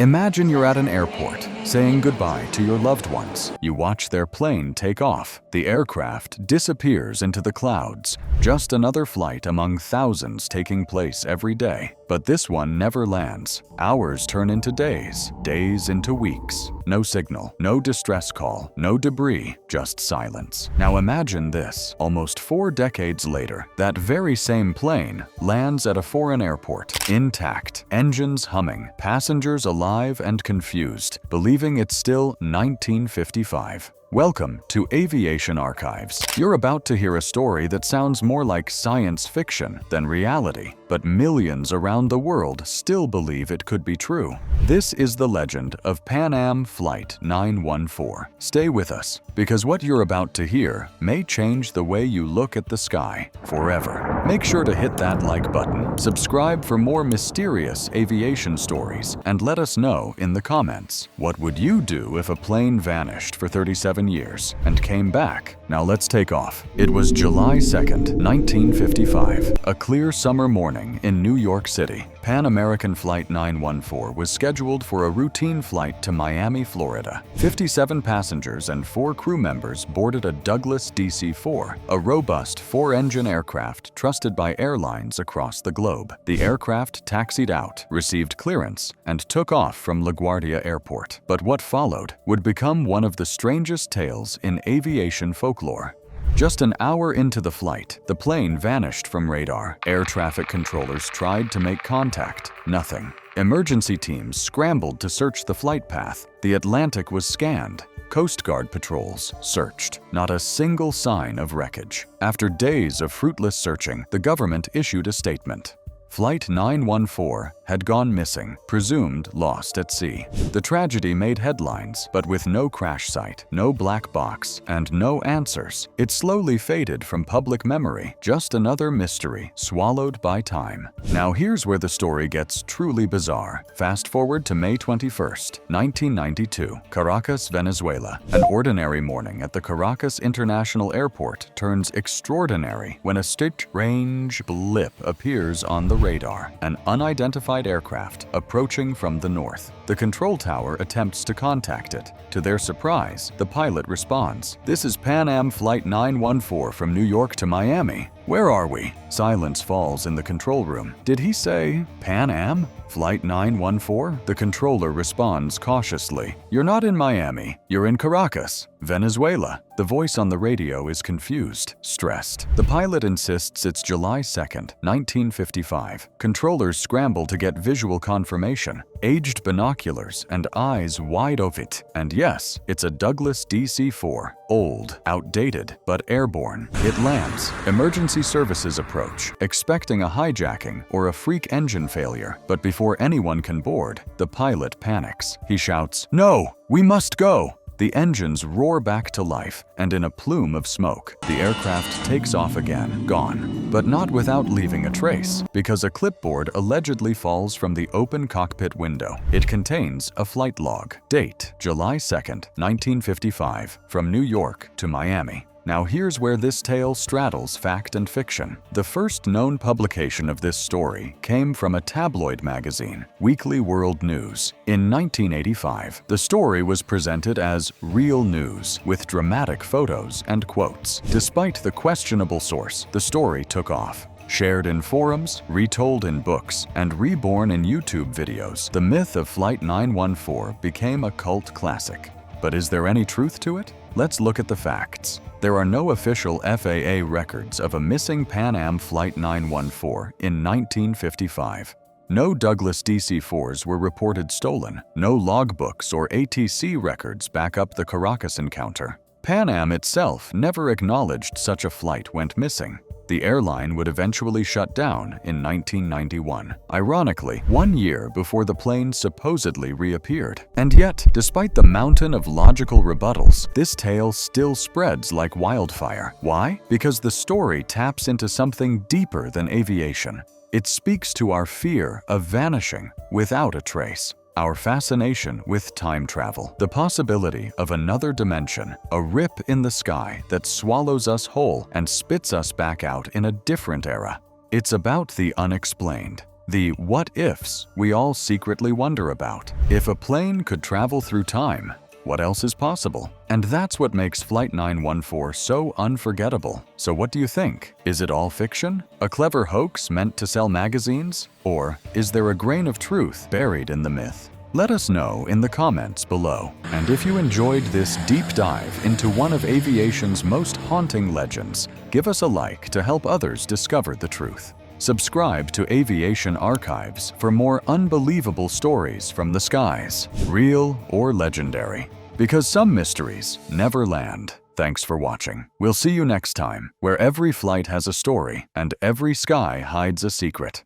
Imagine you're at an airport, saying goodbye to your loved ones. You watch their plane take off. The aircraft disappears into the clouds. Just another flight among thousands taking place every day. But this one never lands. Hours turn into days, days into weeks. No signal, no distress call, no debris, just silence. Now imagine this. Almost 4 decades later, that very same plane lands at a foreign airport, intact, engines humming, passengers alive and confused, believing it's still 1955. Welcome to Aviation Archives. You're about to hear a story that sounds more like science fiction than reality, but millions around the world still believe it could be true. This is the legend of Pan Am Flight 914. Stay with us, because what you're about to hear may change the way you look at the sky forever. Make sure to hit that like button, subscribe for more mysterious aviation stories, and let us know in the comments. What would you do if a plane vanished for 37 years and came back? Now let's take off. It was July 2nd, 1955, a clear summer morning in New York City. Pan American Flight 914 was scheduled for a routine flight to Miami, Florida. 57 passengers and 4 crew members boarded a Douglas DC-4, a robust 4-engine aircraft trusted by airlines across the globe. The aircraft taxied out, received clearance, and took off from LaGuardia Airport. But what followed would become one of the strangest tales in aviation folklore. Just an hour into the flight, the plane vanished from radar. Air traffic controllers tried to make contact. Nothing. Emergency teams scrambled to search the flight path. The Atlantic was scanned. Coast Guard patrols searched. Not a single sign of wreckage. After days of fruitless searching, the government issued a statement. Flight 914 had gone missing, presumed lost at sea. The tragedy made headlines, but with no crash site, no black box, and no answers. It slowly faded from public memory, just another mystery swallowed by time. Now here's where the story gets truly bizarre. Fast forward to May 21st, 1992, Caracas, Venezuela. An ordinary morning at the Caracas International Airport turns extraordinary when a strange blip appears on the radar, an unidentified aircraft approaching from the north. The control tower attempts to contact it. To their surprise, the pilot responds, "This is Pan Am Flight 914 from New York to Miami. Where are we?" Silence falls in the control room. Did he say Pan Am? Flight 914? The controller responds cautiously, "You're not in Miami. You're in Caracas, Venezuela." The voice on the radio is confused, stressed. The pilot insists it's July 2nd, 1955. Controllers scramble to get visual confirmation. Aged binoculars and eyes wide open. And yes, it's a Douglas DC-4. Old, outdated, but airborne. It lands. Emergency services approach, expecting a hijacking or a freak engine failure. But before anyone can board, the pilot panics. He shouts, "No, we must go!" The engines roar back to life, and in a plume of smoke, the aircraft takes off again, gone. But not without leaving a trace, because a clipboard allegedly falls from the open cockpit window. It contains a flight log. Date, July 2nd, 1955, from New York to Miami. Now here's where this tale straddles fact and fiction. The first known publication of this story came from a tabloid magazine, Weekly World News. In 1985, the story was presented as real news, with dramatic photos and quotes. Despite the questionable source, the story took off. Shared in forums, retold in books, and reborn in YouTube videos, the myth of Flight 914 became a cult classic. But is there any truth to it? Let's look at the facts. There are no official FAA records of a missing Pan Am Flight 914 in 1955. No Douglas DC-4s were reported stolen. No logbooks or ATC records back up the Caracas encounter. Pan Am itself never acknowledged such a flight went missing. The airline would eventually shut down in 1991, ironically, 1 year before the plane supposedly reappeared. And yet, despite the mountain of logical rebuttals, this tale still spreads like wildfire. Why? Because the story taps into something deeper than aviation. It speaks to our fear of vanishing without a trace. Our fascination with time travel, the possibility of another dimension, a rip in the sky that swallows us whole and spits us back out in a different era. It's about the unexplained, the what ifs we all secretly wonder about. If a plane could travel through time, what else is possible? And that's what makes Flight 914 so unforgettable. So what do you think? Is it all fiction? A clever hoax meant to sell magazines? Or is there a grain of truth buried in the myth? Let us know in the comments below. And if you enjoyed this deep dive into one of aviation's most haunting legends, give us a like to help others discover the truth. Subscribe to Aviation Archives for more unbelievable stories from the skies, real or legendary. Because some mysteries never land. Thanks for watching. We'll see you next time, where every flight has a story and every sky hides a secret.